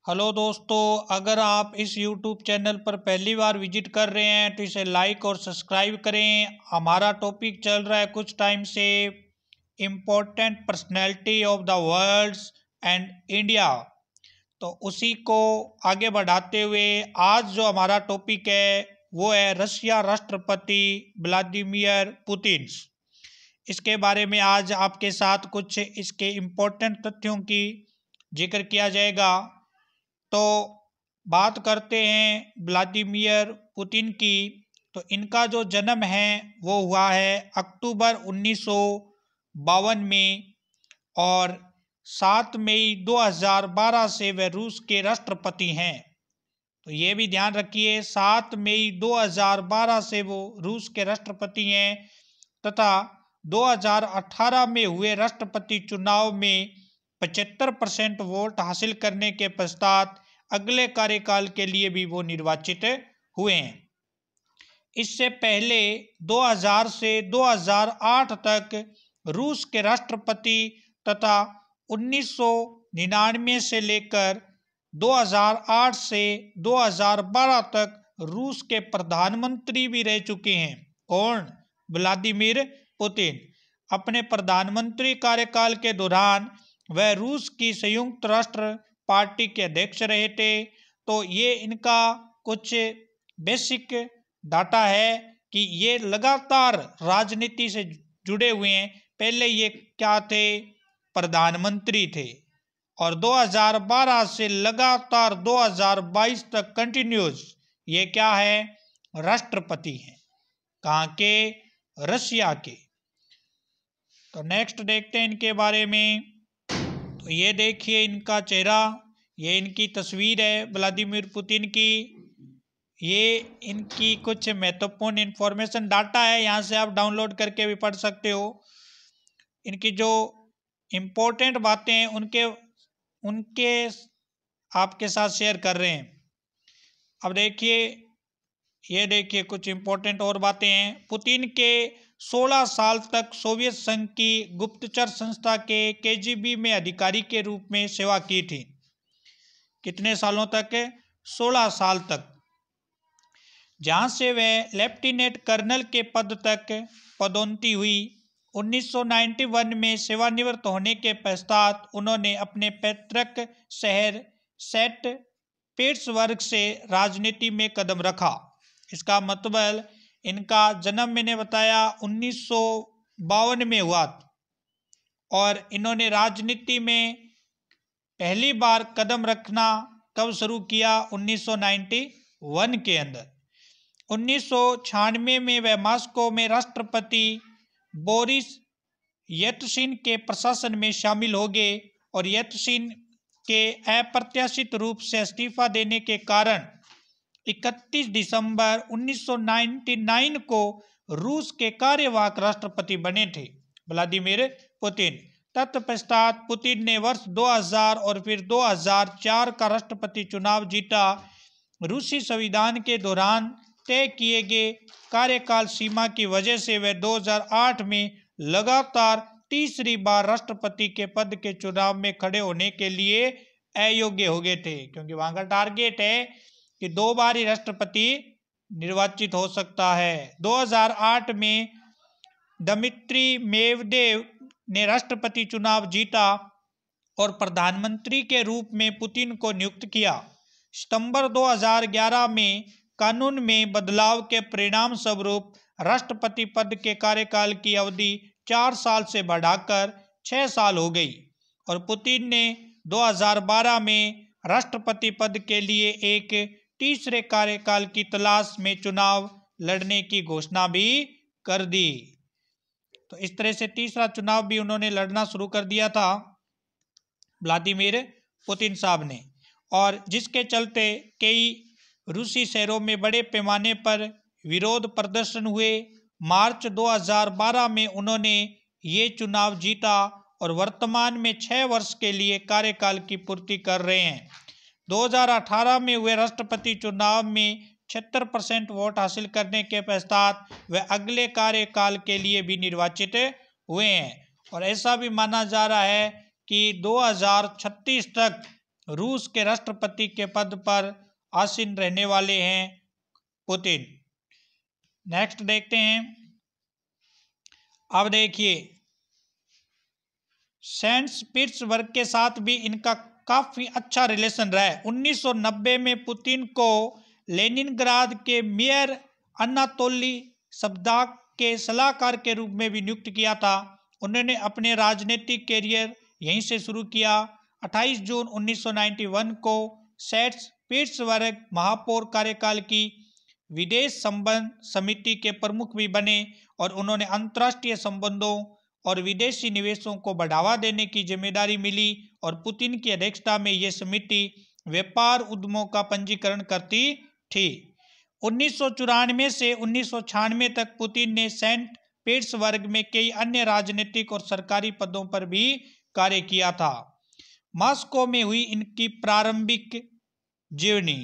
Hello दोस्तों, अगर आप इस YouTube चैनल पर पहली बार विजिट कर रहे हैं तो इसे लाइक और सब्सक्राइब करें। हमारा टॉपिक चल रहा है कुछ टाइम से important personality of the world and India, तो उसी को आगे बढ़ाते हुए आज जो हमारा टॉपिक है वो है रशिया राष्ट्रपति व्लादिमीर पुतिन। इसके बारे में आज आपके साथ कुछ इसके इम्पोर्टेंट तथ्यों की जिक्र किया जाएगा। तो बात करते हैं व्लादिमीर पुतिन की। तो इनका जो जन्म है वो हुआ है अक्टूबर 1952 में और 7 मई 2012 से वे रूस के राष्ट्रपति हैं। तो ये भी ध्यान रखिए, 7 मई 2012 से वो रूस के राष्ट्रपति हैं तथा 2018 में हुए राष्ट्रपति चुनाव में 75% वोट हासिल करने के पश्चात अगले कार्यकाल के लिए भी वो निर्वाचित हुए हैं। इससे पहले 2000 से 2008 तक रूस के राष्ट्रपति तथा 1999 से लेकर 2008 से 2012 तक रूस के प्रधानमंत्री भी रह चुके हैं। कौन? Vladimir Putin. अपने प्रधानमंत्री कार्यकाल के दौरान वह रूस की संयुक्त राष्ट्र पार्टी के अध्यक्ष रहे थे। तो ये इनका कुछ बेसिक डाटा है कि ये लगातार राजनीति से जुड़े हुए हैं। पहले ये क्या थे? प्रधानमंत्री थे और 2012 से लगातार 2022 तक कंटिन्यूस ये क्या है? राष्ट्रपति हैं। कहाँ के? रशिया के। तो नेक्स्ट देखते हैं इनके बारे में। तो ये देखिए इनका चेहरा, ये इनकी तस्वीर है व्लादिमीर पुतिन की। ये इनकी कुछ महत्वपूर्ण इंफॉर्मेशन डाटा है, यहाँ से आप डाउनलोड करके भी पढ़ सकते हो। इनकी जो इम्पोर्टेंट बातें हैं उनके आपके साथ शेयर कर रहे हैं। अब देखिए, ये देखिए कुछ इम्पोर्टेंट और बातें हैं। पुतिन के 16 साल तक सोवियत संघ की गुप्तचर संस्था के KGB में अधिकारी के रूप में सेवा की थी। कितने सालों तक? 16 साल तक, जहां से वह लेफ्टिनेंट कर्नल के पद तक पदोन्नति हुई। 1991 में सेवानिवृत्त होने के पश्चात उन्होंने अपने पैतृक शहर सेंट पीटर्सबर्ग से राजनीति में कदम रखा। इसका मतलब इनका जन्म मैंने बताया 1952 में हुआ और इन्होंने राजनीति में पहली बार कदम रखना कब शुरू किया? 1991 के अंदर। 1996 में वह मॉस्को में राष्ट्रपति बोरिस येल्त्सिन के प्रशासन में शामिल हो गए और येल्त्सिन के अप्रत्याशित रूप से इस्तीफा देने के कारण 31 दिसंबर 1999 को रूस के कार्यवाहक राष्ट्रपति बने थे व्लादिमीर पुतिन। तत्पश्चात पुतिन ने वर्ष 2000 और फिर 2004 का राष्ट्रपति चुनाव जीता। रूसी संविधान के दौरान तय किए गए कार्यकाल सीमा की वजह से वे 2008 में लगातार तीसरी बार राष्ट्रपति के पद के चुनाव में खड़े होने के लिए अयोग्य हो गए थे, क्योंकि वहां का टारगेट है कि 2 बार ही राष्ट्रपति निर्वाचित हो सकता है। 2008 में दमित्री मेदवेदेव ने राष्ट्रपति चुनाव जीता और प्रधानमंत्री के रूप में पुतिन को नियुक्त किया। सितंबर 2011 में कानून में बदलाव के परिणाम स्वरूप राष्ट्रपति पद के कार्यकाल की अवधि 4 साल से बढ़ाकर 6 साल हो गई और पुतिन ने 2012 में राष्ट्रपति पद के लिए एक तीसरे कार्यकाल की तलाश में चुनाव लड़ने की घोषणा भी कर दी। तो इस तरह से तीसरा चुनाव भी उन्होंने लड़ना शुरू कर दिया था व्लादिमीर पुतिन साहब ने, और जिसके चलते कई रूसी शहरों में बड़े पैमाने पर विरोध प्रदर्शन हुए। मार्च 2012 में उन्होंने ये चुनाव जीता और वर्तमान में 6 वर्ष के लिए कार्यकाल की पूर्ति कर रहे हैं। 2018 में हुए राष्ट्रपति चुनाव में 76% वोट हासिल करने के पश्चात वे अगले कार्यकाल के लिए भी निर्वाचित हुए हैं और ऐसा भी माना जा रहा है कि 2036 तक रूस के राष्ट्रपति के पद पर आसीन रहने वाले हैं पुतिन। नेक्स्ट देखते हैं। अब देखिए सेंट पीटर्सबर्ग के साथ भी इनका काफी अच्छा रिलेशन रहा है। 1990 में पुतिन को लेनिनग्राद के मेयर अनातोली सबदाक के सलाहकार के रूप में भी नियुक्त किया था। उन्होंने अपने राजनीतिक कैरियर यहीं से शुरू किया। 28 जून 1991 को सेंट पीटर्सबर्ग महापौर कार्यकाल की विदेश संबंध समिति के प्रमुख भी बने और उन्होंने अंतर्राष्ट्रीय संबंधों और विदेशी निवेशों को बढ़ावा देने की जिम्मेदारी मिली और पुतिन की अध्यक्षता में यह समिति व्यापार उद्यमों का पंजीकरण करती थी। 1994 से 1996 तक पुतिन ने सेंट पीटर्सबर्ग में कई अन्य राजनीतिक और सरकारी पदों पर भी कार्य किया था। मॉस्को में हुई इनकी प्रारंभिक जीवनी।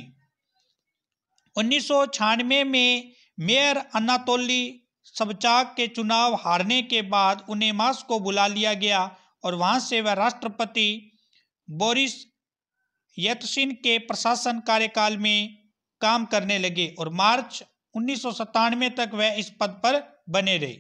1996 में मेयर अनातोली सबचाक के चुनाव हारने के बाद उन्हें मॉस्को बुला लिया गया और वहां से वह राष्ट्रपति बोरिस येल्त्सिन के प्रशासन कार्यकाल में काम करने लगे और मार्च 1997 तक वह इस पद पर बने रहे।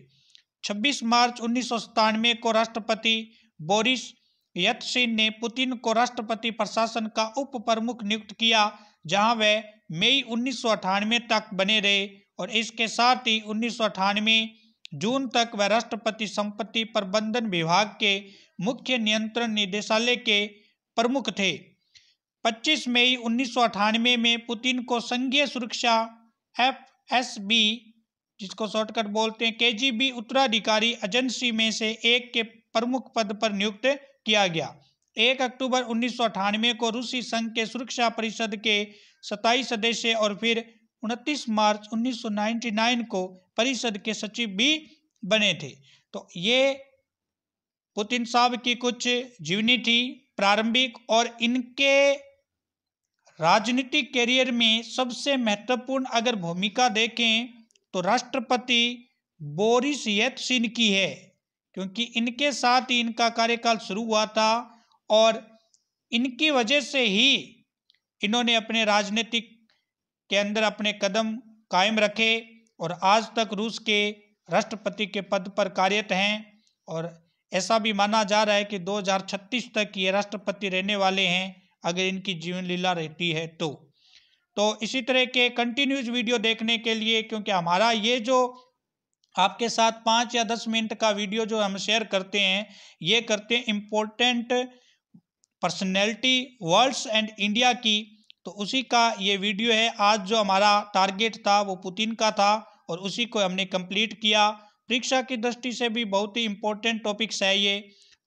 26 मार्च 1997 को राष्ट्रपति बोरिस येल्त्सिन ने पुतिन को राष्ट्रपति प्रशासन का उप प्रमुख नियुक्त किया, जहां वह मई 1998 तक बने रहे और इसके साथ ही 1998 जून तक वह राष्ट्रपति संपत्ति प्रबंधन विभाग के मुख्य नियंत्रण निदेशालय के प्रमुख थे। 25 मई 1998 में पुतिन को संघीय सुरक्षा FSB, जिसको शॉर्टकट बोलते हैं, KGB उत्तराधिकारी एजेंसी में से एक के प्रमुख पद पर नियुक्त किया गया। 1 अक्टूबर 1998 को रूसी संघ के सुरक्षा परिषद के 27 सदस्य और फिर 29 मार्च 1999 को परिषद के सचिव भी बने थे। तो ये पुतिन साहब की कुछ जीवनी थी प्रारंभिक, और इनके राजनीतिक कैरियर में सबसे महत्वपूर्ण अगर भूमिका देखें तो राष्ट्रपति बोरिस येल्त्सिन की है, क्योंकि इनके साथ ही इनका कार्यकाल शुरू हुआ था और इनकी वजह से ही इन्होंने अपने राजनीतिक के अंदर अपने कदम कायम रखे और आज तक रूस के राष्ट्रपति के पद पर कार्यरत हैं। और ऐसा भी माना जा रहा है कि 2036 तक ये राष्ट्रपति रहने वाले हैं अगर इनकी जीवन लीला रहती है तो इसी तरह के कंटिन्यूज वीडियो देखने के लिए, क्योंकि हमारा ये जो आपके साथ 5 या 10 मिनट का वीडियो जो हम शेयर करते हैं, ये करते हैं important personality worlds and India की, तो उसी का ये वीडियो है। आज जो हमारा टारगेट था वो पुतिन का था और उसी को हमने कंप्लीट किया। परीक्षा की दृष्टि से भी बहुत ही इम्पोर्टेंट टॉपिक्स है ये।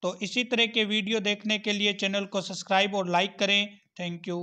तो इसी तरह के वीडियो देखने के लिए चैनल को सब्सक्राइब और लाइक करें। Thank you.